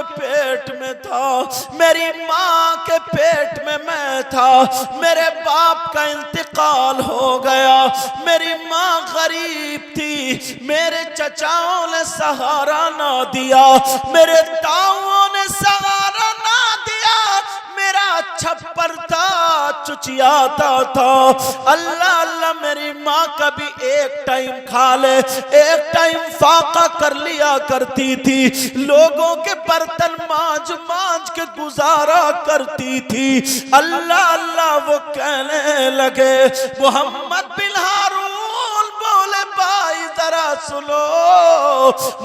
के पेट में था, मेरी माँ के पेट में मैं था। मेरे बाप का इंतकाल हो गया, मेरी माँ गरीब थी, मेरे चचाओं ने सहारा ना दिया, मेरे ताऊओं ने सहारा ना दिया। मेरा छप्पर था, चुचियाता था। अल्लाह अल्लाह मेरी माँ कभी एक टाइम खा ले, एक टाइम फाका कर लिया करती थी। लोगों के बर्तन मांझ मांझ के गुजारा करती थी। अल्लाह अल्लाह वो कहने लगे, मोहम्मद बिन हारून बोले भाई जरा सुनो।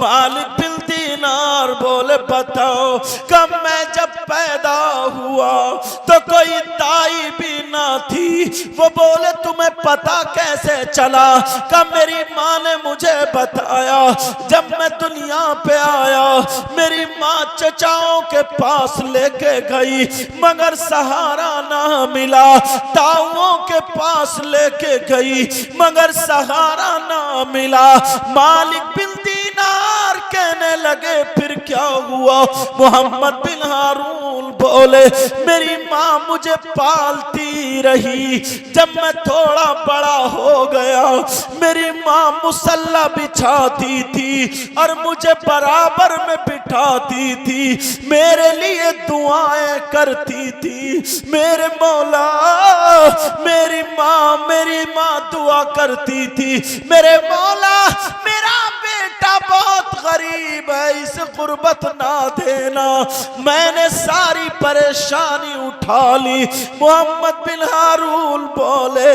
मालिक बिन दीनार बोले बताओ, कब मैं जब पैदा हुआ तो कोई दाई भी ना थी। वो बोले तुम्हें पता कैसे चला? कब मेरी माँ ने मुझे बताया। जब मैं दुनिया पे आया मेरी माँ चचाओं के पास लेके गई मगर सहारा ना मिला, ताऊओं के पास लेके गई मगर सहारा ना मिला। मालिक बिन दीनार कहने लगे फिर क्या हुआ? मोहम्मद बिन हारून बोले मेरी माँ मुझे पालती रही। जब मैं थोड़ा बड़ा हो गया मेरी माँ मुसल्ला बिछाती थी और मुझे बराबर में बिठाती थी, मेरे लिए दुआएं करती थी। मेरे मौला मेरी माँ दुआ करती थी, मेरे मौला मेरा बेटा बहुत गरीब है, इसे गुर्बत ना देना। मैंने सारी परेशानी उठा ली। मोहम्मद बिन हारून बोले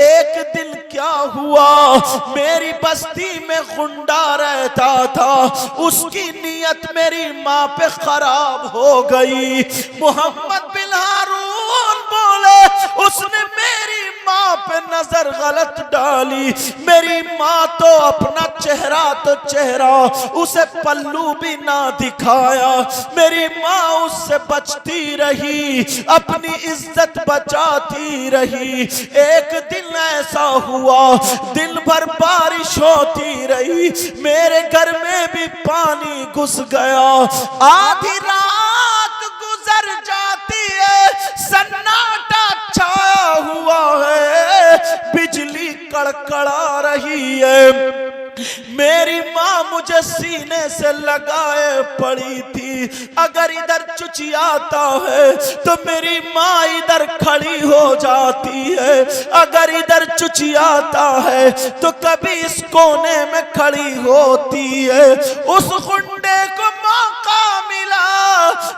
एक दिन क्या हुआ, मेरी बस्ती में गुंडा रहता था, उसकी नीयत मेरी माँ पे खराब हो गई। मोहम्मद बिन हारून बोले उसने मेरी माँ पे नजर गलत डाली। मेरी माँ तो अपना चेहरा तो चेहरा, उसे पल्लू भी ना दिखाया। मेरी माँ उससे बचती रही, अपनी इज्जत बचाती रही। एक दिन ऐसा हुआ दिन भर बारिश होती रही, मेरे घर में भी पानी घुस गया। आधी रात गुजर जाती है, सन्नाटा छाया हुआ है, बिजली कड़कड़ा रही है। मेरी माँ मुझे सीने से लगाए पड़ी थी। अगर इधर चुचियाता है तो मेरी माँ इधर खड़ी हो जाती है, अगर इधर चुचियाता है तो कभी इस कोने में खड़ी होती है। उस गुंडे को मौका मिला,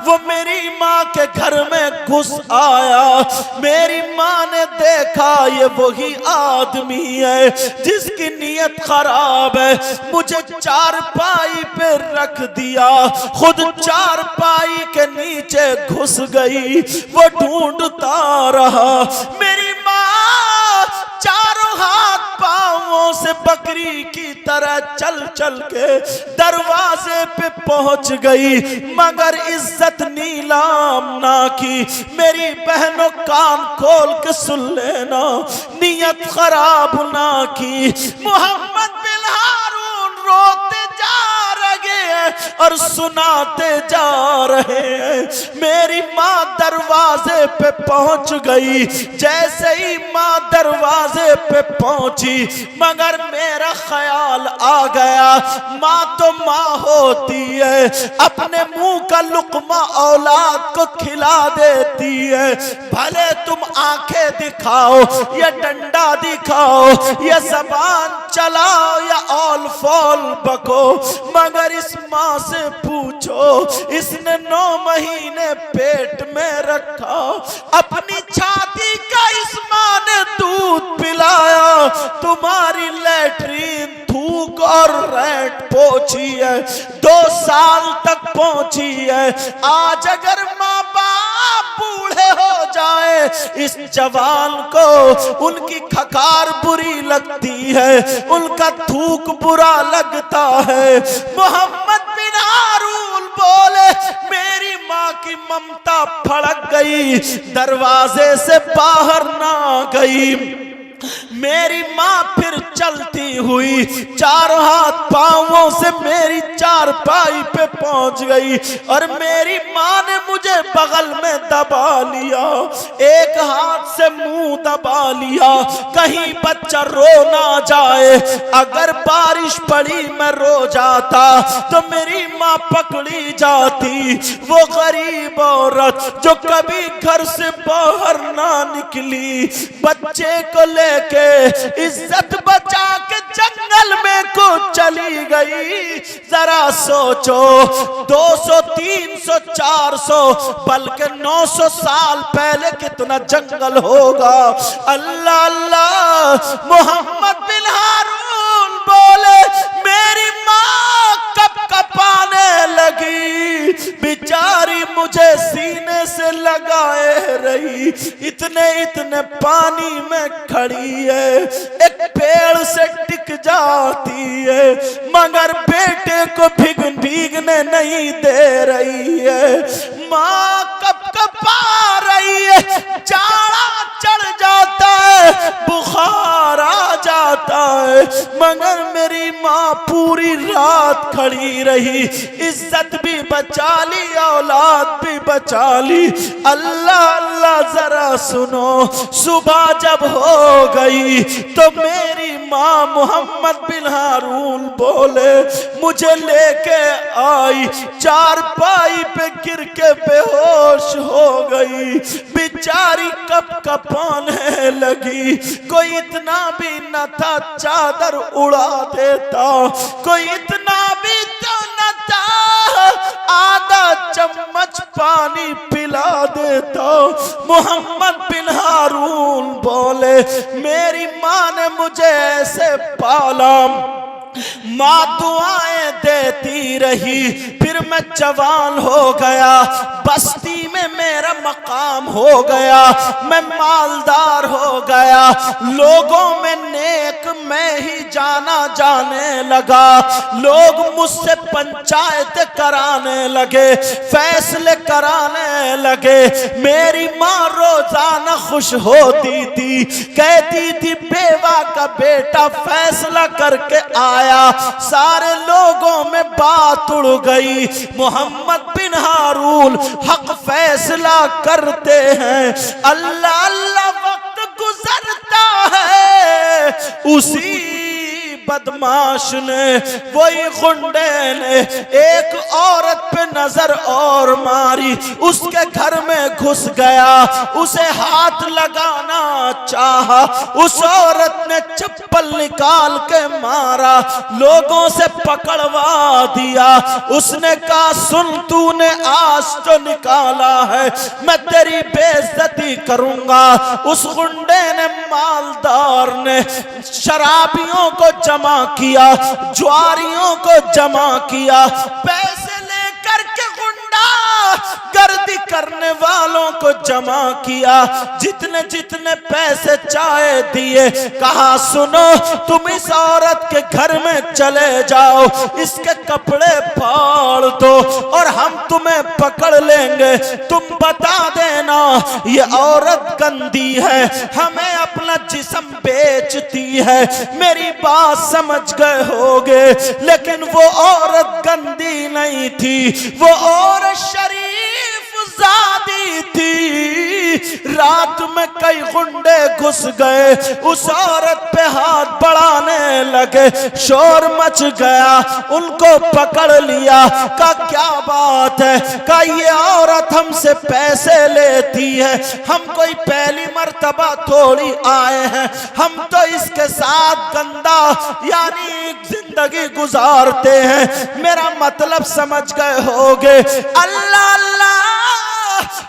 वो मेरी माँ के घर में घुस आया। मेरी माँ ने देखा ये वही आदमी है जिसकी नीयत खराब है। मुझे चारपाई पे रख दिया, खुद चारपाई के नीचे घुस गई। वो ढूंढता रहा। मेरी माँ चारों हाथ पांवों से बकरी की तरह चल चल के दरवाजे पे पहुंच गई मगर इज्जत नीलाम ना की। मेरी बहनों कान खोल के सुन लेना, नीयत खराब ना की। मोहम्मद बिन हारून रोते जा रहे हैं और सुनाते जा रहे हैं। मेरी माँ दरवाजे पे पहुंच गई। जैसे ही माँ दरवाजे पे पहुंची मगर मेरा ख्याल आ गया, माँ तो माँ होती है, अपने मुंह का लुकमा औलाद को खिला देती है। भले तुम आंखें दिखाओ या डंडा दिखाओ या जबान चलाओ या ऑल फॉल बको, मगर इस माँ से पूछो, इसने 9 महीने पेट में रखा, अपनी छाती का इस माँ ने दूध पिलाया। तुम्हारी लैट्रीन थूक और रैट पहुंची है, 2 साल तक पहुंची है। आज अगर माँ बाप बूढ़े हो जाए, इस जवान को उनकी खकार बुरी लगती है, उनका थूक बुरा लगता है। मोहम्मद बिन हारून बोले मेरी माँ की ममता फड़क गई, दरवाजे से बाहर ना गई। मेरी माँ फिर चलती हुई चारों हाथ पांवों से मेरी चारपाई पे पहुंच गई और मेरी माँ ने मुझे बगल में दबा लिया, एक हाथ से मुंह दबा लिया, कहीं बच्चा रो ना जाए। अगर बारिश पड़ी मैं रो जाता तो मेरी माँ पकड़ी जाती। वो गरीब औरत जो कभी घर से बाहर ना निकली, बच्चे को लेके इज्जत बचा के जंगल में को चली गई। जरा सोचो 200, 300, 400 बल्कि 900 साल पहले कितना जंगल होगा। अल्लाह अल्लाह। मोहम्मद बिन हारून बोले मेरी माँ कब कपाने लगी, बेचारी मुझे सीने से लगाए रही, इतने इतने पानी में खड़ी है, एक पेड़ से टिक जाती है मगर बेटे को भीगने नहीं दे रही है। माँ कब कपा रही है, जाड़ा चढ़ जाता है, बुखार आ जाता है, मगर मेरी माँ पूरी रात खड़ी रही, इज्जत भी बचा ली, औलाद भी बचा ली। अल्लाह अल्लाह। जरा सुनो, सुबह जब हो गई तो मेरी माँ मोहम्मद बिन हारून बोले मुझे लेके आई, चारपाई पे गिर के बेहोश हो गई, बेचारी कब कपाने लगी। कोई इतना भी न था चादर उड़ा देता, कोई इतना भी तो न था आधा चम्मच पानी पिला देता। मोहम्मद बिन हारून बोले मेरी माँ ने मुझे ऐसे पाला, माँ दुआएं देती रही, फिर मैं जवान हो गया, बस्ती में मेरा मकाम हो गया, मैं मालदार हो गया, लोगों में नेक मैं ही जाना जाने लगा, लोग मुझसे पंचायत कराने लगे, फैसले कराने लगे। मेरी माँ रोजाना खुश होती थी, कहती थी बेवा का बेटा फैसला करके आया। सारे लोगों में बात उड़ गई, मोहम्मद बिन हारून हक फैसला करते हैं। अल्लाह अल्लाह वक्त गुजरता है, उसी बदमाश ने, वही गुंडे ने एक औरत पे नजर और मारी, उसके घर में घुस गया, उसे हाथ लगाना चाहा, उस औरत ने चप्पल निकाल के मारा, लोगों से पकड़वा दिया। उसने कहा सुन तूने आज तो निकाला है, मैं तेरी बेइज्जती करूंगा। उस गुंडे ने, मालदार ने शराबियों को जमा किया, ज्वारियों को जमा किया, पैसे लेकर के गुंडा गर्दी करने वालों को जमा किया, जितने जितने पैसे चाहे दिए, कहा सुनो तुम इस औरत के घर में चले जाओ, इसके कपड़े फाड़ दो और हम तुम्हें पकड़ लेंगे, तुम बता देना ये औरत गंदी है, हमें अपना जिस्म बेचती है। मेरी बात समझ गए होगे, लेकिन वो औरत गंदी नहीं थी, वो औरत शरीफ जादी थी। रात में कई गुंडे घुस गए, उस औरत पे हाथ बढ़ाने लगे, शोर मच गया, उनको पकड़ लिया। का क्या बात है? का ये औरत हमसे पैसे लेती है, हम कोई पहली मर्तबा थोड़ी आए हैं, हम तो इसके साथ गंदा यानी जिंदगी गुजारते हैं। मेरा मतलब समझ गए होगे। अल्लाह अल्लाह।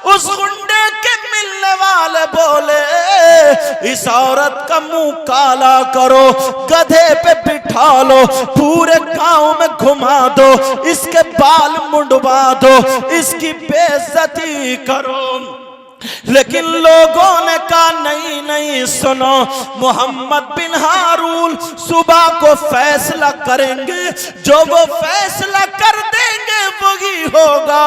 उस गुंडे के मिलने वाले बोले इस औरत का मुंह काला करो, गधे पे बिठा लो, पूरे गांव में घुमा दो, इसके बाल मुंडवा दो, इसकी बेइज्जती करो। लेकिन लोगों ने कहा नहीं नहीं सुनो, मोहम्मद बिन हारून सुबह को फैसला करेंगे, जो वो फैसला कर देंगे वो नुमाइंदगी होगा।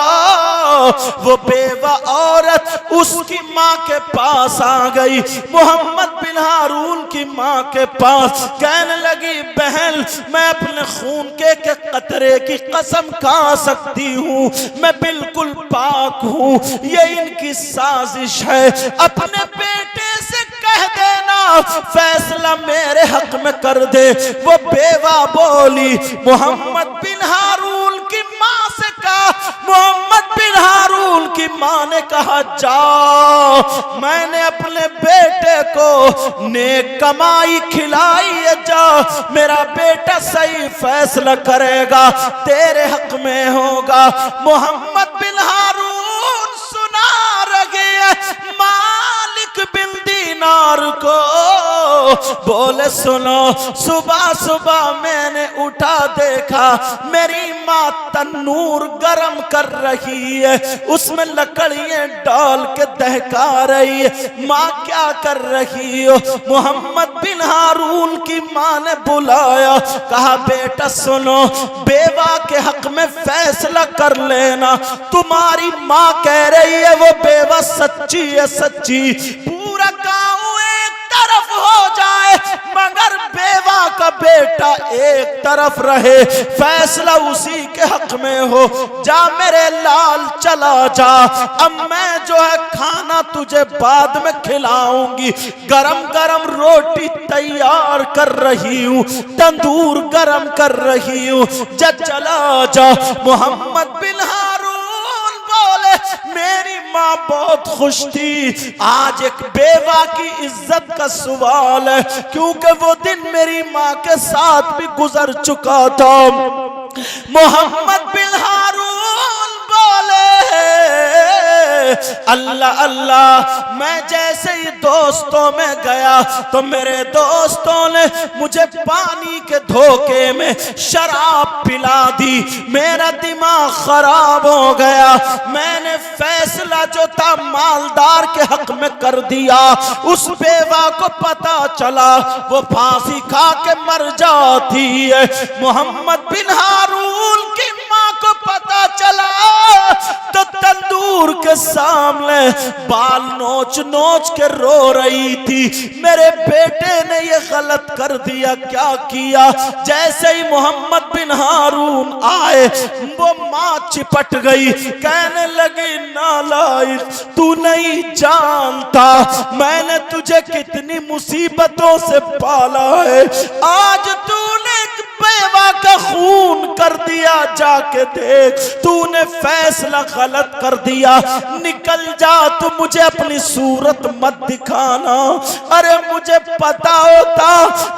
वो बेवा औरत उसकी माँ के पास आ गई, मोहम्मद बिन हारून की माँ के पास, कहने लगी बहन मैं अपने खून के कतरे की कसम खा सकती हूँ, मैं बिल्कुल पाक हूँ, ये इनकी साजिश है, अपने बेटे से कह देना फैसला मेरे हक में कर दे। वो बेवा बोली, मोहम्मद बिन हारून की माँ से कहा, मोहम्मद बिन हारून की माँ ने कहा जाओ, मैंने अपने बेटे को नेक कमाई खिलाई है, जा मेरा बेटा सही फैसला करेगा, तेरे हक में होगा। मोहम्मद बिन हारून सुना रहे मालिक बिन दीनार को, बोले सुनो, सुबह सुबह मैंने उठा देखा मेरी माँ तन्नूर गरम कर रही है, उसमें लकड़ियां डाल के दहका रही है, माँ क्या कर रही हो? मोहम्मद बिन हारून की माँ ने बुलाया, कहा बेटा सुनो, बेवा के हक में फैसला कर लेना, तुम्हारी माँ कह रही है वो बेवा सच्ची है, सच्ची, पूरा गांव एक तरफ हो जाए मगर बेवा का बेटा एक तरफ रहे, फैसला उसी के हक में हो, जा मेरे लाल चला जा, अब मैं जो है खाना तुझे बाद में खिलाऊंगी, गरम गरम रोटी तैयार कर रही हूँ, तंदूर गरम कर रही हूँ, जा चला जा। मोहम्मद बिन हारून बोले मेरी माँ बहुत खुश थी, आज एक बेवा की इज्जत का सवाल है, क्योंकि वो दिन मेरी माँ के साथ भी गुजर चुका था। मोहम्मद बिन हारून बोले अल्लाह अल्लाह, मैं जैसे ही दोस्तों में गया तो मेरे दोस्तों ने मुझे पानी के धोखे में शराब पिला दी, मेरा दिमाग खराब हो गया, मैंने फैसला जो था मालदार के हक में कर दिया, उस बेवा को पता चला वो फांसी खा के मर जाती है। मोहम्मद बिन हारून की माँ को पता चला तो तंदूर के सामने बाल नोच नोच के रो रही थी, मेरे बेटे ने ये गलत कर दिया, क्या किया? जैसे ही मोहम्मद बिन हारून आए वो माँ चिपट गई, कहने लगी नालायक, तू नहीं जानता मैंने तुझे कितनी मुसीबतों से पाला है, आज तूने बेवा का खून कर दिया, जाके देख तूने फैसला गलत कर दिया, निकल जा, तू मुझे अपनी सूरत मत दिखाना, अरे मुझे पता होता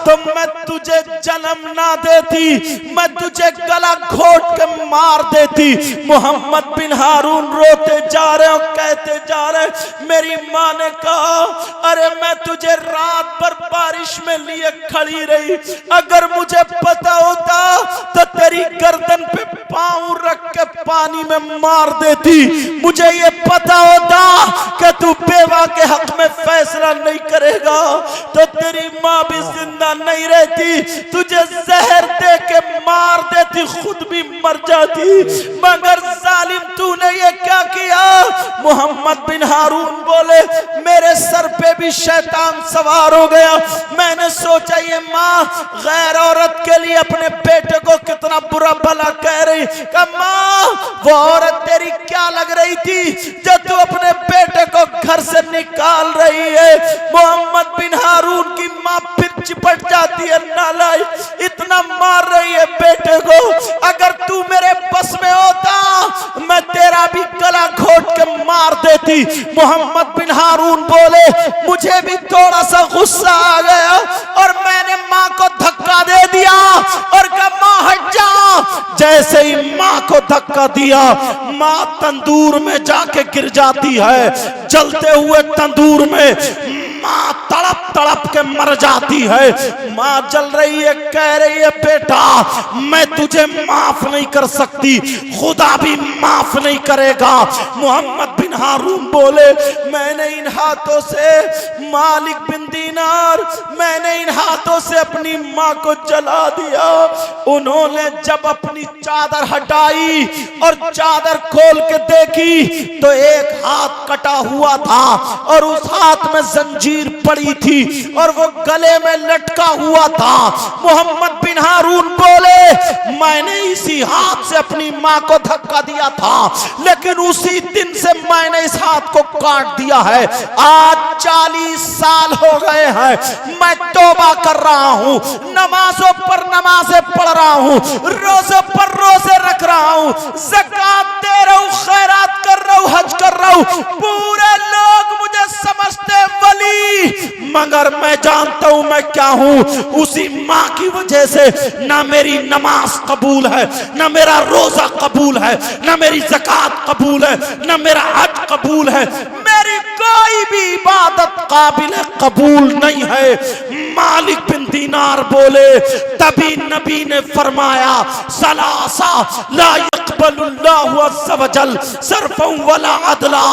तो मैं तुझे जन्म ना देती, मैं तुझे गला घोट के मार देती। मोहम्मद बिन हारून रोते जा रहे हो, कहते जा रहे, मेरी माँ ने कहा अरे मैं तुझे रात भर बारिश में लिए खड़ी रही, अगर मुझे पता होता तो तेरी गर्दन पे पांव रख के पानी में मार देती, मुझे ये पता होता कि तू बेवा के हक में फैसला नहीं करेगा तो तेरी माँ भी जिंदा नहीं रहती, तुझे जहर दे के मार देती, खुद भी मर जाती, मगर जालिम तूने ये क्या किया? मोहम्मद बिन हारून बोले मेरे सर पे भी शैतान सवार हो गया, मैंने सोचा ये माँ गैर औरत के लिए अपने बेटे को कितना बुरा भला कह रही, कि माँ वो औरत तेरी क्या लग रही थी जब तू अपने बेटे को घर से निकाल रही है? मोहम्मद बिन हारून की माँ फिर चिपट जाती है, नालायक, इतना मार रही है बेटे को, अगर तू मेरे बस में होता मैं तेरा भी गला घोट के मार देती। मोहम्मद बिन हारून बोले मुझे भी थोड़ा सा गुस्सा आ गया और मैंने माँ को धक्का दे दिया और कहा माँ हट जा, जैसे ही माँ को धक्का दिया माँ तंदूर में जाके गिर जाती है, जलते हुए तंदूर में माँ तड़प तड़प के मर जाती है। माँ जल रही है, कह रही है बेटा मैं तुझे माफ नहीं कर सकती, खुदा भी माफ नहीं करेगा। मोहम्मद बिन हारून बोले मैंने इन हाथों से, मालिक बिन दीनार, मैंने इन हाथों से अपनी माँ को जला दिया। उन्होंने जब अपनी चादर हटाई और चादर खोल के देखी तो एक हाथ कटा हुआ था और उस हाथ में जंजीर पड़ी थी और वो गले में लटका हुआ था। मोहम्मद बिन हारून बोले मैंने इसी हाथ से अपनी माँ को धक्का दिया था, लेकिन उसी दिन से मैंने इस हाथ को काट दिया है। आज 40 साल हो गए हैं, मैं तौबा कर रहा हूँ, नमाजों पर नमाजें पढ़ रहा हूँ, रोज़ों पर रोज़े रख रहा हूँ, ज़कात दे रहा हूँ, खैरात कर रहा हूँ, हज कर रहा हूँ। पूरे लोग मुझे समझते वली, मगर मैं जानता हूँ मैं क्या हूँ। उसी माँ की वजह से ना मेरी नमाज कबूल है, ना मेरा रोजा कबूल है, ना मेरी ज़कात कबूल है, ना मेरा हज कबूल है, मेरी कोई भी इबादत काबिल कबूल नहीं है। मालिक बिन दीनार बोले तभी नबी ने फरमाया सलासा ला यक़बलुल्लाहु अज़्ज़ा वजल सर्फ़न वला अदला।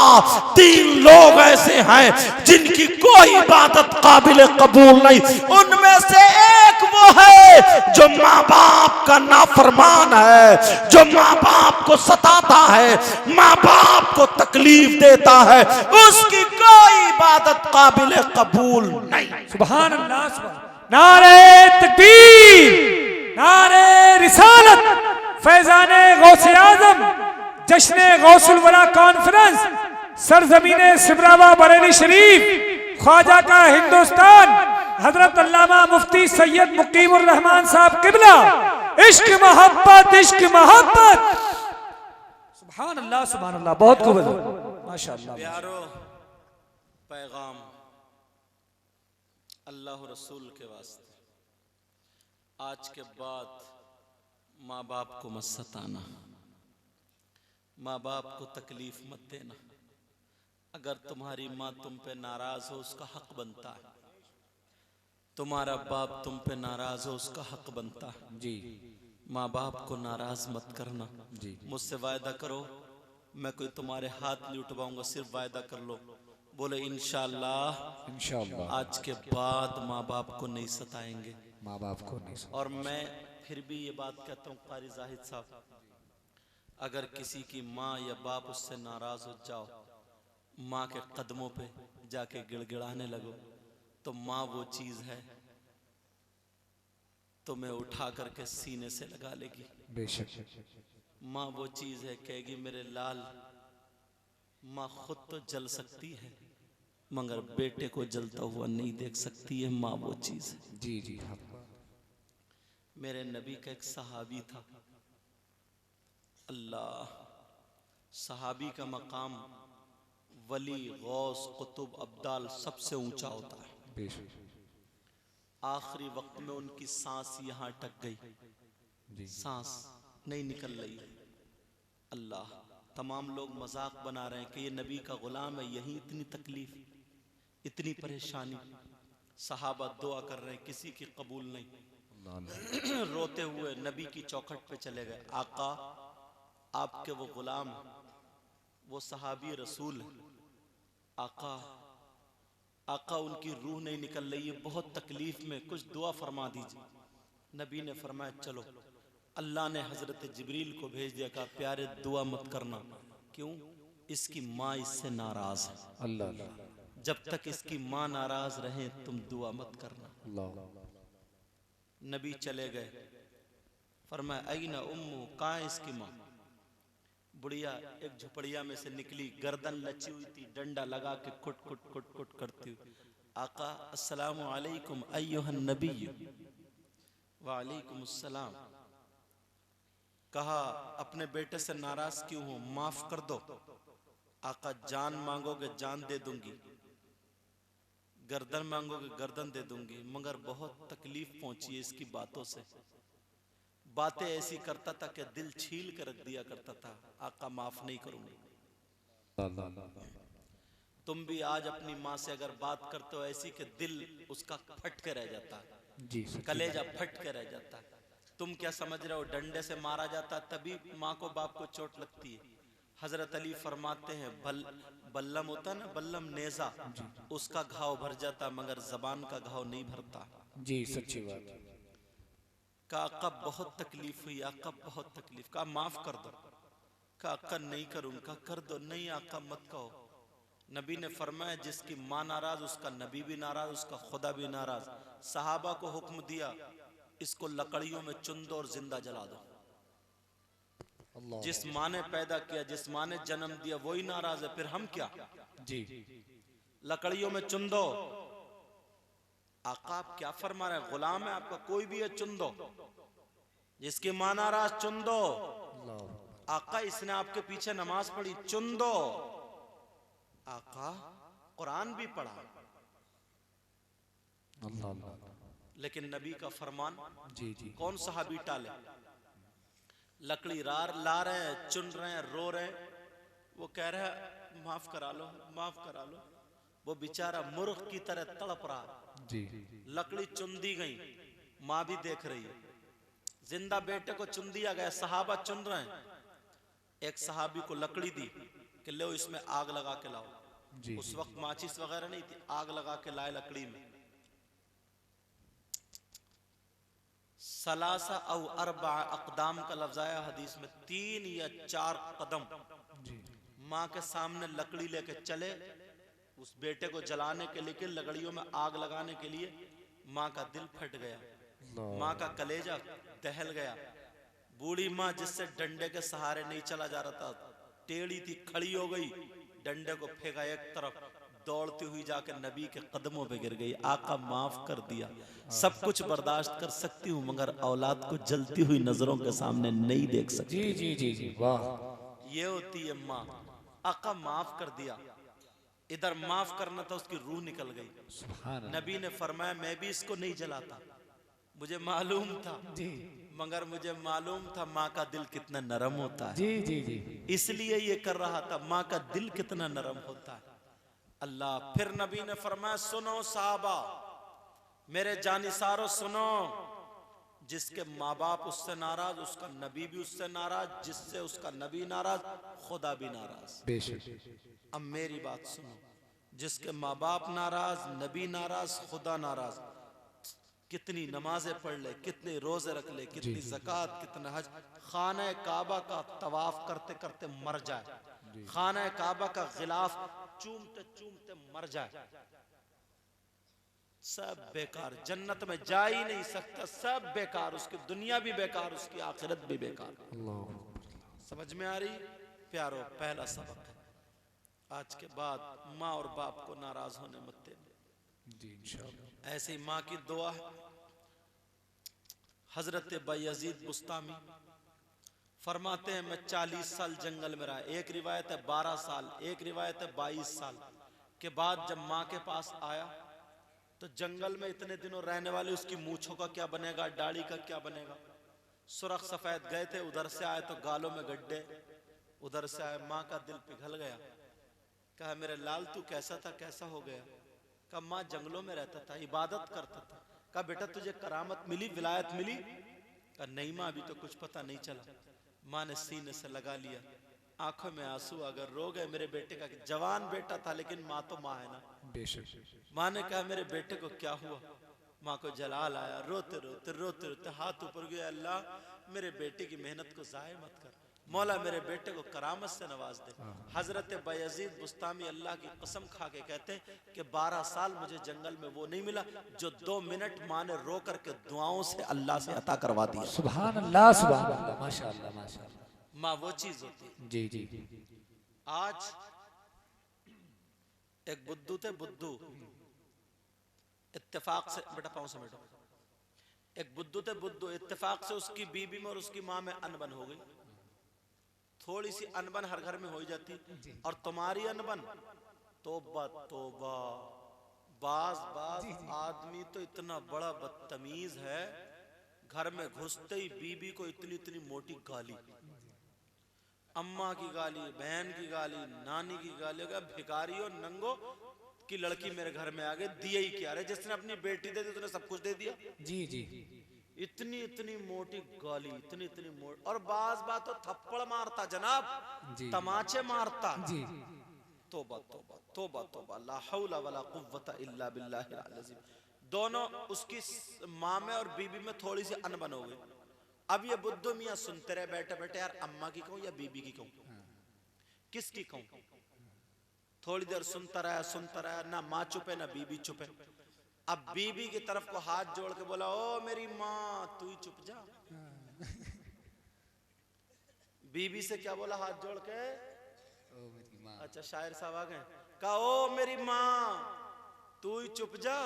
3 लोग ऐसे हैं जिनकी कोई इबादत काबिल कबूल नहीं। उनमें से एक वो है जो माँ बाप का नाफरमान है, जो माँ बाप को सताता है, माँ बाप को तकलीफ देता है, उसकी कोई इबादत काबिल कबूल नहीं। सुभान अल्लाह, नारे तकबीर, नारे रिसालत, फैजाने गौसे आजम, जश्ने गौसुल वरा कॉन्फ्रेंस, सरजमीने सिमरावा बरेली शरीफ, ख्वाजा का हिंदुस्तान, हजरत अल्लामा मुफ्ती सैयद मुकीमुर रहमान साहब किबला। इश्क मोहब्बत, इश्क मोहब्बत। सुभान अल्लाह, सुभान अल्लाह, बहुत खूब माशाअल्लाह। प्यारो पैगाम अल्लाह रसूल के वास्ते, आज के बाद माँ बाप को मत सताना, माँ बाप को तकलीफ मत देना। अगर तुम्हारी माँ तुम पे नाराज हो उसका हक बनता है, तुम्हारा बाप तुम पे नाराज हो उसका हक बनता है जी। माँ बाप को नाराज मत करना जी। मुझसे वायदा करो मैं कोई तुम्हारे हाथ नहीं उठवाऊंगा, सिर्फ वायदा कर लो। बोले इंशाअल्लाह, इंशाअल्लाह आज के बाद माँ बाप को नहीं सताएंगे, माँ बाप को नहीं सताएंगे। और मैं फिर भी ये बात कहता हूँ कारी जाहिद साहब, अगर किसी की माँ या बाप उससे नाराज हो जाओ, माँ के कदमों पे जाके गिड़गिड़ाने लगो, तो माँ वो चीज है तुम्हें उठा करके सीने से लगा लेगी। बेशक माँ वो चीज है, कहेगी मेरे लाल। माँ खुद तो जल सकती है मगर बेटे को जलता हुआ नहीं देख सकती है, माँ वो चीज है जी जी। मेरे नबी का एक सहाबी था, अल्लाह, सहाबी का मकाम वली, गौस, कुतुब, अब्दाल सबसे ऊंचा होता है। आखिरी वक्त में उनकी सांस यहाँ अटक गई, सांस नहीं निकल रही। अल्लाह, तमाम लोग मजाक बना रहे हैं कि ये नबी का गुलाम है, यही इतनी तकलीफ, इतनी परेशानी। सहाबा दुआ कर रहे हैं, किसी की कबूल नहीं। रोते हुए नबी की चौखट पे चले गए, आका आपके वो गुलाम, वो सहाबी रसूल है, आका आका उनकी रूह नहीं निकल रही है, बहुत तकलीफ में, कुछ दुआ फरमा दीजिए। नबी ने फरमाया चलो। अल्लाह ने हजरत जिब्रील को भेज दिया, कहा प्यारे दुआ मत करना, क्यों? इसकी माँ इससे नाराज है। अल्लाह, जब तक इसकी माँ नाराज रहे तुम दुआ मत करना। नबी चले गए, फरमाया अईना उम्मू, कहाँ है इसकी माँ? बुढ़िया एक झुपड़िया में से निकली, गर्दन लची हुई थी, डंडा लगा के कुट कुट कुट कुट करती हुई, आका अस्सलामु अलैकुम अय्युहन नबी। वालेकुम अस्सलाम। कहा अपने बेटे से नाराज क्यों हो, माफ कर दो। आका जान मांगोगे जान दे दूंगी, गर्दन मांगोगे गर्दन दे दूंगी, मगर बहुत तकलीफ पहुंची है इसकी बातों से। बातें ऐसी करता था कि दिल छील कर रख दिया करता था। आका माफ नहीं करूंगी। तुम भी आज अपनी माँ से अगर बात करते हो ऐसी कि दिल उसका फट के रह जाता है, जी कलेजा फट के रह जाता है। तुम क्या समझ रहे हो डंडे से मारा जाता है तभी माँ को बाप को चोट लगती है? हजरत अली फरमाते हैं बल्लम होता है ना, बल्लम नेजा, उसका घाव भर जाता मगर जबान का घाव नहीं भरता। जी, सच्ची बात। का आका बहुत तकलीफ हुई, आका बहुत तकलीफ, का माफ कर दो, का आका नहीं करूंगा, कर दो, नहीं आका मत कहो। नबी ने फरमाया जिसकी माँ नाराज उसका नबी भी नाराज, उसका खुदा भी नाराज। सहाबा को हुक्म दिया इसको लकड़ियों में चुन दो और जिंदा जला दो। जिस माँ ने पैदा किया, जिस माँ ने जन्म दिया वही नाराज है, फिर हम क्या? जी, लकड़ियों में चुन दो। आका आप क्या फरमा रहे हैं? गुलाम है आपका, कोई भी है चुन दो, जिसकी माँ नाराज चुन दो। आका इसने आपके पीछे नमाज पढ़ी, चुन दो। आका कुरान भी पढ़ा, लेकिन नबी का फरमान जी जी, कौन सहाबी टाले? लकड़ी ला रहे हैं, चुन रहे हैं, रो रहे हैं, वो कह रहा है माफ करा लो, माफ करा लो। वो बेचारा मुर्ख की तरह तड़प रहा जी। लकड़ी चुन दी गई, माँ भी देख रही है, जिंदा बेटे को चुन दिया गया, सहाबा चुन रहे हैं। एक सहाबी को लकड़ी दी कि लो इसमें आग लगा के लाओ। जी, उस वक्त माचिस वगैरह नहीं थी, आग लगा के लाए लकड़ी में। सलासा औ अरबा अकदाम का लफ्ज आया हदीस में, 3 या 4 कदम माँ के सामने लकड़ी लेके चले उस बेटे को जलाने के लिए, लकड़ियों में आग लगाने के लिए। माँ का दिल फट गया, माँ का कलेजा दहल गया। बूढ़ी माँ जिससे डंडे के सहारे नहीं चला जा रहा था, टेढ़ी थी, खड़ी हो गई, डंडे को फेंका एक तरफ, दौड़ती हुई जाकर नबी के कदमों पे गिर गई। आका माफ कर दिया, सब कुछ बर्दाश्त कर सकती हूँ मगर औलाद को जलती हुई नजरों के सामने नहीं देख सकती। जी जी जी जी, वाह। ये होती है माँ। आका माफ कर दिया, इधर माफ करना था, उसकी रूह निकल गई। सुभान अल्लाह। नबी ने फरमाया मैं भी इसको नहीं जलाता, मुझे मालूम था, जी मगर मुझे मालूम था माँ का दिल कितना नरम होता है, जी जी जी, इसलिए ये कर रहा था। माँ का दिल कितना नरम होता है। अल्लाह फिर नबी ने फरमाया सुनो साहबा, मेरे जानिसारो सुनो, जिसके माँ बाप उससे नाराज उसका नबी भी उससे नाराज, जिससे उसका नबी नाराज खुदा भी नाराज। बेशक। अब मेरी बात सुनो, जिसके माँ बाप नाराज, नबी नाराज, खुदा नाराज, कितनी नमाजें पढ़ ले, कितने रोजे रख ले, कितनी ज़कात, कितना हज, खाना काबा का तवाफ करते करते मर जाए, खाना काबा का गिलाफ चूमते चूमते मर जाए, सब बेकार, जन्नत में जा ही नहीं सकता, सब बेकार, उसकी दुनिया भी बेकार, उसकी आखिरत भी बेकार। समझ में आ रही प्यारो? पहला सबक है, आज के बाद माँ और बाप को नाराज होने मत देना। जी इंशाअल्लाह। ऐसे ही माँ की दुआ है। हजरत बायजीद बुस्तामी फरमाते हैं मैं 40 साल जंगल में रहा। एक रिवायत है 12 साल, एक रिवायत है 22 साल के बाद जब माँ के पास आया तो जंगल में इतने दिनों रहने वाले उसकी मूछों का क्या बनेगा, दाढ़ी का क्या बनेगा। सुरख सफेद गए थे, उधर से आए तो गालों में गड्ढे, उधर से आए, माँ का दिल पिघल गया। कहा मेरे लाल तू कैसा था, कैसा हो गया? कहा माँ जंगलों में रहता था, इबादत करता था। कहा बेटा तुझे करामत मिली, विलायत मिली? कहा नहीं माँ अभी तो कुछ पता नहीं चला। माँ ने सीने से लगा लिया, आंखों में आंसू अगर रो गए मेरे बेटे का। जवान बेटा था लेकिन माँ तो माँ है ना। बेशक। माँ ने कहा मेरे बेटे को क्या हुआ? माँ को जलाल आया, रोते रोते रोते रोते हाथ ऊपर गया, अल्लाह मेरे बेटे की मेहनत को जाया मत कर, मौला मेरे बेटे को करामत से नवाज दे। हजरत बायजीद बुस्तामी अल्लाह की कसम खा के कहते हैं कि 12 साल मुझे जंगल में वो नहीं मिला जो 2 मिनट माँ ने रो करके दुआओं से अल्लाह से अता करवा दिया। सुभान अल्लाह, सुभान अल्लाह, माशाअल्लाह माशाअल्लाह। माँ वो चीज होती है। जी जी। आज एक बुद्धू थे, बुद्धू इत्तेफाक से, बेटा पाँव समेटो, एक बुद्धू थे, बुद्धू इत्तेफाक से उसकी बीबी में और उसकी माँ में अनबन हो गई। थोड़ी सी अनबन हर घर में हो जाती, और तुम्हारी अनबन तौबा तौबा। बाज बाज आदमी तो इतना बड़ा बदतमीज है, घर में घुसते ही बीबी को इतनी इतनी मोटी गाली, अम्मा की गाली, बहन की गाली, नानी की गाली, भिखारियों नंगो की लड़की मेरे घर में आ गई, दिए ही क्या रे, जिसने अपनी बेटी दे दी उसने सब कुछ दे दिया। जी जी इतनी इतनी मोटी गाली, इतनी इतनी मोटी, और बात तो थप्पड़ मारता जनाब, जी तमाचे मारता। जी तौबा तौबा तौबा तौबा, ला हौला वला कुव्वता इल्ला बिल्लाहिल अज़ीम। दोनों उसकी माँ में और बीबी में थोड़ी सी अनबन हो गई। अब ये बुद्धू मियाँ सुनते रहे बैठे बैठे, यार अम्मा की कहूँ या बीबी की कहूँ, किसकी कहूँ। थोड़ी देर सुनता रहा, ना माँ चुपे ना बीबी चुपे। अब बीबी की तरफ को हाथ जोड़ के बोला, ओ मेरी माँ तू ही चुप जा। बीबी से क्या बोला हाथ जोड़ के, ओ मेरी माँ। अच्छा शायर साहब आ गए, कहा ओ मेरी माँ तू ही चुप जा।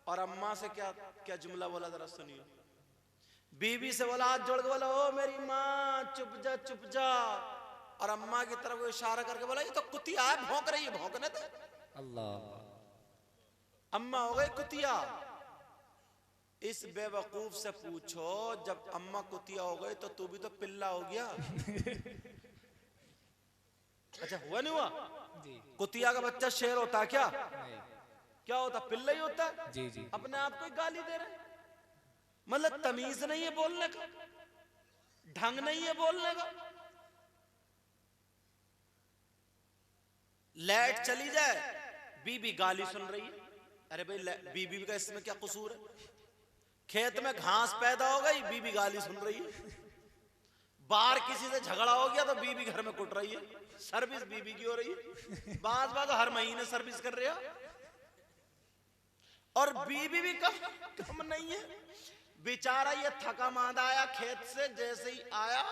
और अम्मा से क्या क्या जुमला बोला जरा सुनिए। बीबी से बोला हाथ जोड़ के बोला, ओ मेरी माँ चुप जा चुप जा। और अम्मा की तरफ को इशारा करके बोला, ये तो कुतिया है, भौंक रही है, भौंकने दे। अल्लाह। अम्मा हो गई कुतिया। इस बेवकूफ से पूछो, जब अम्मा कुतिया हो गई तो तू भी तो पिल्ला हो गया। अच्छा हुआ नहीं हुआ? जी कुतिया का बच्चा शेर होता है क्या? नहीं। क्या होता, पिल्ला ही होता है। जी जी अपने आप को ही गाली दे रहे, मतलब तमीज नहीं है बोलने का, ढंग नहीं है बोलने का। लाइट चली जाए, बीबी गाली सुन रही है। अरे भाई बीबी का इसमें क्या कसूर है? खेत में घास पैदा हो गई, बीबी गाली सुन रही है। बाहर किसी से झगड़ा हो गया तो बीबी घर में कुट रही है, सर्विस बीबी की हो रही है। बात हर महीने सर्विस कर रहे हो। और बीबी भी कम नहीं है बेचारा। ये थका मांदा आया खेत से, जैसे ही आया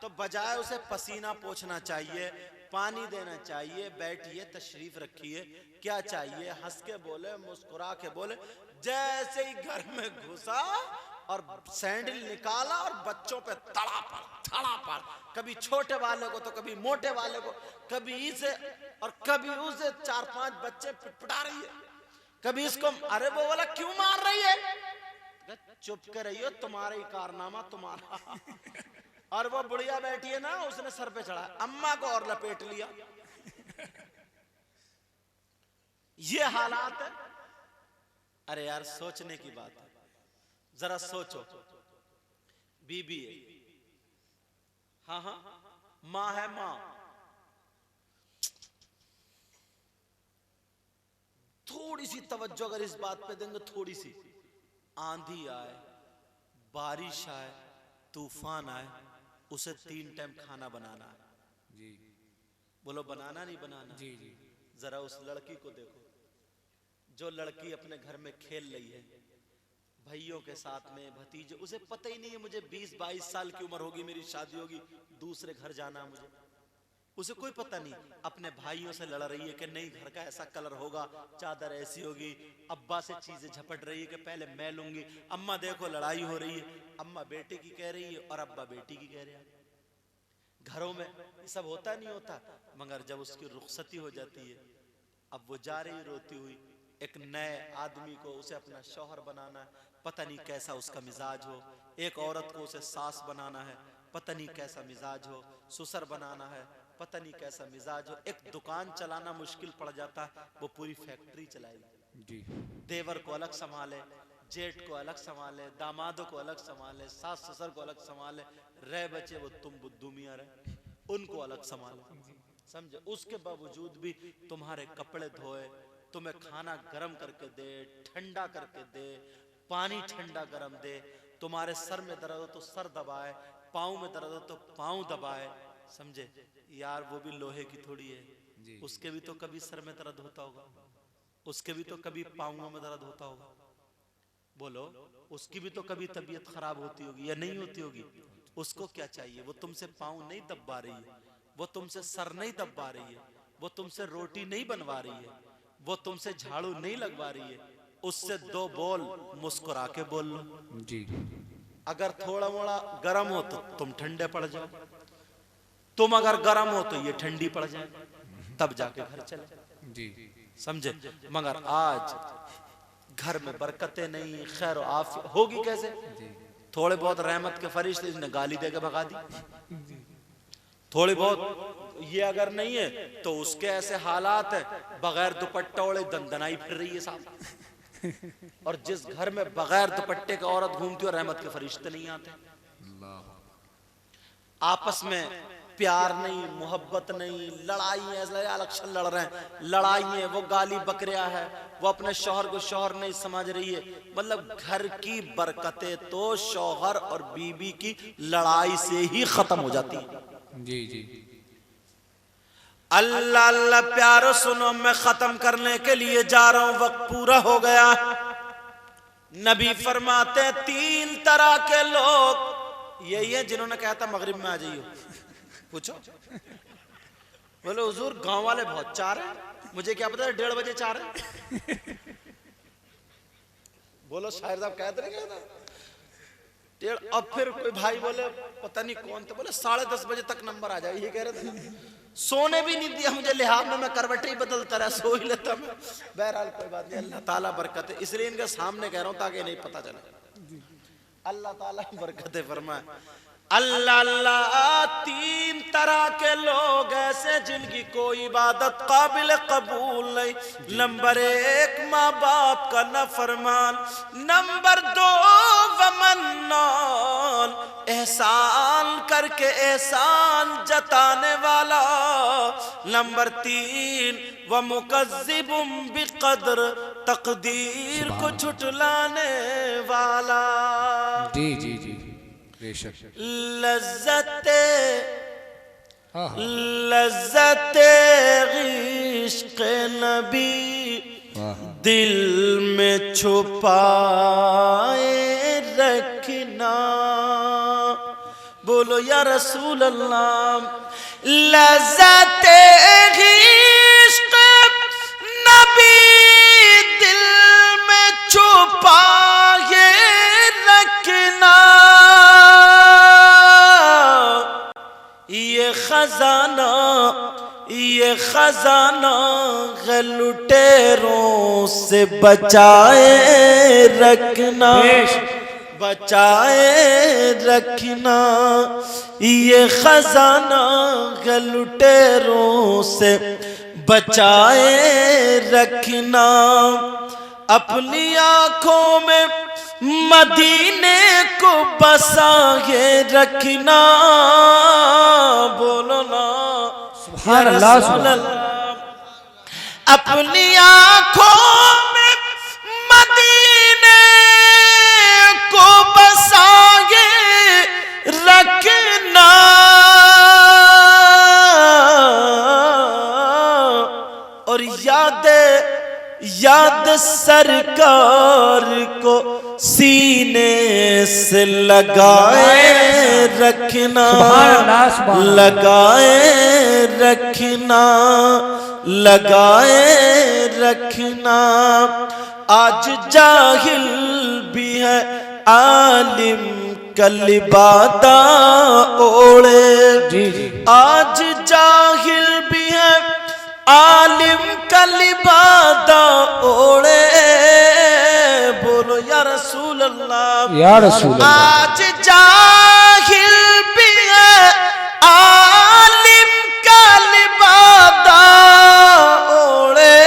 तो बजाय उसे पसीना पोंछना चाहिए, पानी देना चाहिए, बैठिए तशरीफ रखिए, क्या चाहिए, हंस के बोले, मुस्कुरा के बोले। जैसे ही घर में घुसा और सैंडल निकाला और बच्चों पे थड़ा पड़, कभी छोटे वाले को तो कभी मोटे वाले को, कभी इसे और कभी उसे। 4-5 बच्चे पिटपिटा रही है। कभी इसको, अरे वो वाला क्यों मार रही है? चुप कर रही हो, तुम्हारा ही कारनामा तुम्हारा। और वो बुढ़िया बैठी है ना, उसने सर पे चढ़ा अम्मा को और लपेट लिया। ये हालात है। अरे यार सोचने की बात है, जरा सोचो। बीबी है, हाँ हाँ, माँ है, माँ थोड़ी सी तवज्जो अगर इस बात पे देंगे, थोड़ी सी आंधी आए, बारिश आए, तूफान आए, उसे 3 टाइम खाना बनाना है। जी बोलो बनाना नहीं बनाना? जी जी जरा उस लड़की को देखो, जो लड़की अपने घर में खेल रही है भाइयों के साथ में, भतीजे, उसे पता ही नहीं है मुझे 20-22 साल की उम्र होगी, मेरी शादी होगी, दूसरे घर जाना मुझे, उसे कोई पता नहीं। अपने भाइयों से लड़ रही है कि नहीं घर का ऐसा कलर होगा, चादर ऐसी होगी। अब्बा से चीजें झपट रही है कि पहले मैं लूंगी। अम्मा देखो लड़ाई हो रही है, अम्मा बेटे की कह रही है और अब्बा बेटी की कह रहे हैं। घरों में ये सब होता नहीं होता, मगर जब उसकी रुखसती हो जाती है, अब वो जा रही रोती हुई, एक नए आदमी को उसे अपना शौहर बनाना है, पता नहीं कैसा उसका मिजाज हो। एक औरत को उसे सास बनाना है, पता नहीं कैसा मिजाज हो। ससुर बनाना है, पता नहीं कैसा मिजाज हो। एक दुकान चलाना मुश्किल पड़ जाता है, वो पूरी फैक्ट्री चलाएगी। जी देवर को अलग संभाले, जेठ को अलग संभाले, दामादों को अलग संभाले, सास ससुर को अलग संभाले, रह बचे वो तुम बुद्धू मियां रहे, उनको अलग संभाले, समझे। उसके बावजूद भी तुम्हारे कपड़े धोए, तुम्हें खाना गरम करके दे, ठंडा करके दे, पानी ठंडा गरम दे, तुम्हारे सर में दर्द हो तो सर दबाए, पाँव में दर्द हो तो पाँव दबाए, समझे। यार वो भी लोहे की थोड़ी है, उसके भी तो कभी सर में दर्द होता होगा, उसके भी तो कभी पाँवों में दर्द होता होगा। बोलो, उसकी भी तो कभी तबीयत खराब होती होगी या नहीं होती होगी। उसको क्या चाहिए? वो तुमसे पाँव नहीं दबा रही है, वो तुमसे सर नहीं दबा रही है, वो तुमसे रोटी नहीं बनवा रही है, वो तुमसे झाड़ू नहीं लगवा रही है। उससे 2 बोल मुस्कुरा के बोल लो। जी अगर थोड़ा मोड़ा गर्म हो तो तुम ठंडे पड़ जाओ, तुम अगर गर्म हो तो ये ठंडी पड़ जाए, तब जाके घर चले, जी समझे। मगर आज घर में बरकतें नहीं, खैर आफियत होगी कैसे? थोड़े बहुत रहमत के फरिश्ते इसने गाली देके भगा दी। थोड़ी बहुत ये अगर नहीं है तो उसके ऐसे हालात है, बगैर दुपट्टा ओढ़े दंदनाई फिर रही है साहब। और जिस घर में बगैर दुपट्टे का औरत घूमती है, रहमत के फरिश्ते नहीं आते। आपस में प्यार नहीं, मोहब्बत नहीं, लड़ाई है, इलेक्शन लड़ रहे हैं, लड़ाई है, वो गाली बकरिया है, वो अपने शौहर को शौहर नहीं समझ रही है। मतलब घर की बरकतें तो शौहर और बीवी की लड़ाई से ही खत्म हो जाती है। जी जी। अल्लाह अल्लाह प्यारो सुनो, मैं खत्म करने के लिए जा रहा हूं, वक्त पूरा हो गया। नबी फरमाते हैं 3 तरह के लोग यही है जिन्होंने कहा था मगरिब में आ जाइयो। पूछो, बोले हुजूर गांव वाले बहुत चार हैं, मुझे क्या पता 1:30 बजे चार है। बोलो शायर साहब कहते रहे क्या? अब फिर कोई भाई बोले पता नहीं कौन थे, बोले 10:30 बजे तक नंबर आ जाए, ये कह रहे थे। सोने भी नहीं दिया मुझे लिहाज में, मैं करवटे ही बदलता रहा, सो ही लेता मैं। बहरहाल कोई बात नहीं, अल्लाह ताला बरकत है, इसलिए इनके सामने कह रहा हूं ताकि नहीं पता चले। अल्लाह ताला बरकत फरमाए। अल्लाह अल्लाह 3 तरह के लोग ऐसे जिनकी कोई इबादत काबिल कबूल नहीं। नंबर 1 माँ बाप का नफरमान। नंबर 2 वमन्नान, एहसान करके एहसान जताने वाला। नंबर 3 व मुकज़्ज़िबुम बिक़द्र, तकदीर को झुठलाने वाला। जी जी जी बेशक। लज्जते हाँ हाँ। लज्जते इश्क़ नबी दिल में छुपाए रखना। बोलो या रसूल अल्लाह। लज्जते इश्क़ नबी दिल में छुपाए रखना। ये खजाना लुटेरों से बचाए रखना, बचाए रखना। ये खजाना लुटेरों से बचाए रखना। अपनी आंखों में मदीने को बसाए रखना। बोलो ना सुभान अल्लाह, सुभान अल्लाह। अपनी आंखों में मदीने को बसाए रखना। और याद सरकार को सीने से लगाए रखना, लगाए रखना, लगाए रखना। आज जाहिल भी है आलिम कलिबादा ओढ़े। आज जाहिल भी है आलिम कलिबादा ओढ़े। बोलो या रसूल अल्लाह, या रसूल अल्लाह। आज जाहिल भी है आलिम कलिबादा ओढ़े।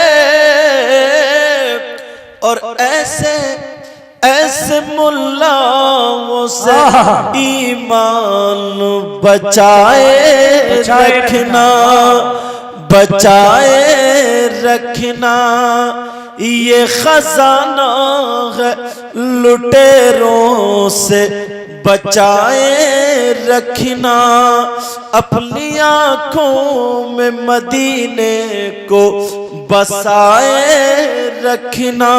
और ऐसे ऐसे मुल्लाओं से ईमान बचाए रखना, बचाए रखना। ये खजाना है लुटेरों से बचाए रखना। अपनी आंखों में मदीने को बसाए रखना।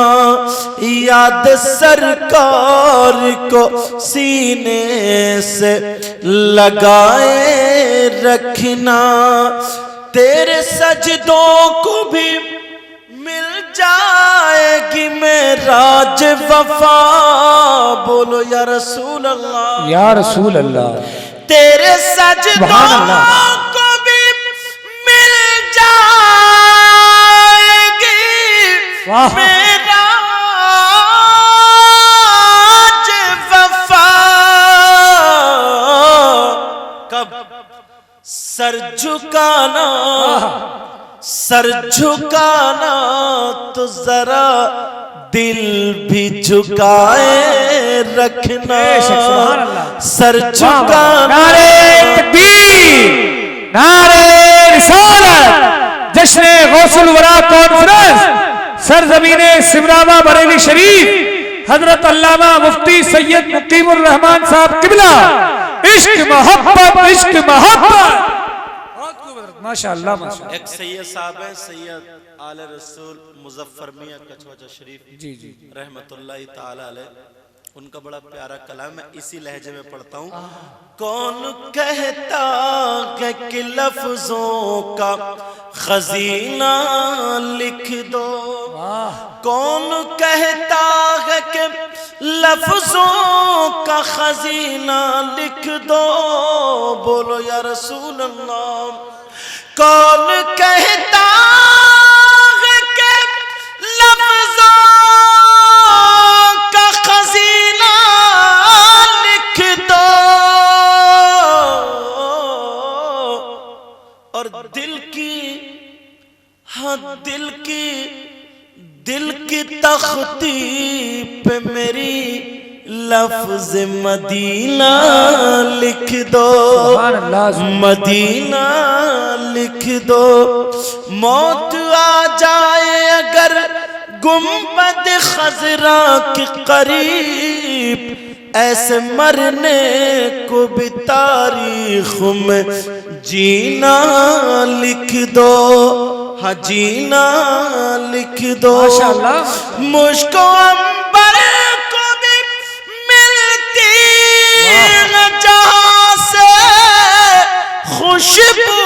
याद सरकार को सीने से लगाए रखना। तेरे सजदों को भी मिल जाएगी मेराज वफा। बोलो या रसूल अल्लाह, या रसूल अल्लाह। तेरे सजदों को भी मिल जाएगी मेराज वफा। कब? सर झुकाना, सर झुकाना तो जरा दिल भी झुकाए रखना। सर झुकाना। नारे तकबीर, नारे रिसालत, जश्न गौसुल वरा कॉन्फ्रेंस सरजमीने सिमरावा बरेली शरीफ, हजरत अल्लामा मुफ्ती सैयद मुकीमुर रहमान साहब किबला, इश्क मोहब्बत, इश्क मोहब्बत। माशाअल्लाह माशाअल्लाह। एक सैयद साहब है, सैयद आले रसूल मुजफ्फर मियां कछवाजा शरीफ जी जी रहमतुल्लाहि ताला अलैह, उनका बड़ा प्यारा कलाम है, इसी लहजे में पढ़ता हूँ। कौन कहता है कि लफ्जों का खजीना लिख दो, कौन कहता है कि लफ्जों का खजीना लिख दो, बोलो या रसूल अल्लाह। कौन कहता है कि लफ्जों का खजीना लिख दो, और दिल की, हाँ दिल की तख्ती पे मेरी लफ्ज मदीना लिख दो, मदीना लिख दो। मौत आ जाए अगर गुंबद खजरा के करीब, ऐसे मरने को भी तारीख में जीना लिख दो, हाँ जीना लिख दो। मुझको अंबर को भी मिलती है जहां से खुशबू,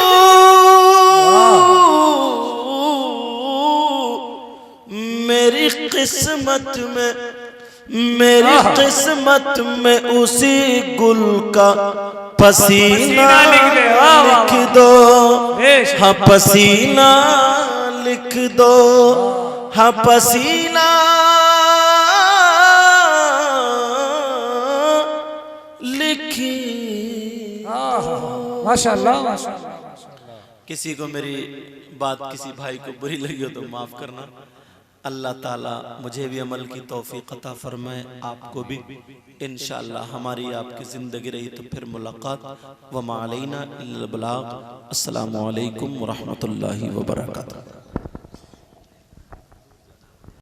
मेरी किस्मत में, मेरी किस्मत में उसी गुल का पसीना लिख दो, हाँ पसीना लिख दो, हाँ पसीना लिखी। माशाअल्लाह माशाअल्लाह। किसी को मेरी बात किसी भाई को बुरी लगी हो तो माफ करना। अल्लाह ताला मुझे भी अमल की तौफीक अता फरमाए, आपको भी। इंशाअल्लाह हमारी आपकी ज़िंदगी रही तो फिर मुलाकात। व मा अलैना इल्लल बलाग। अस्सलामु अलैकुम व रहमतुल्लाहि व बरकातुहू।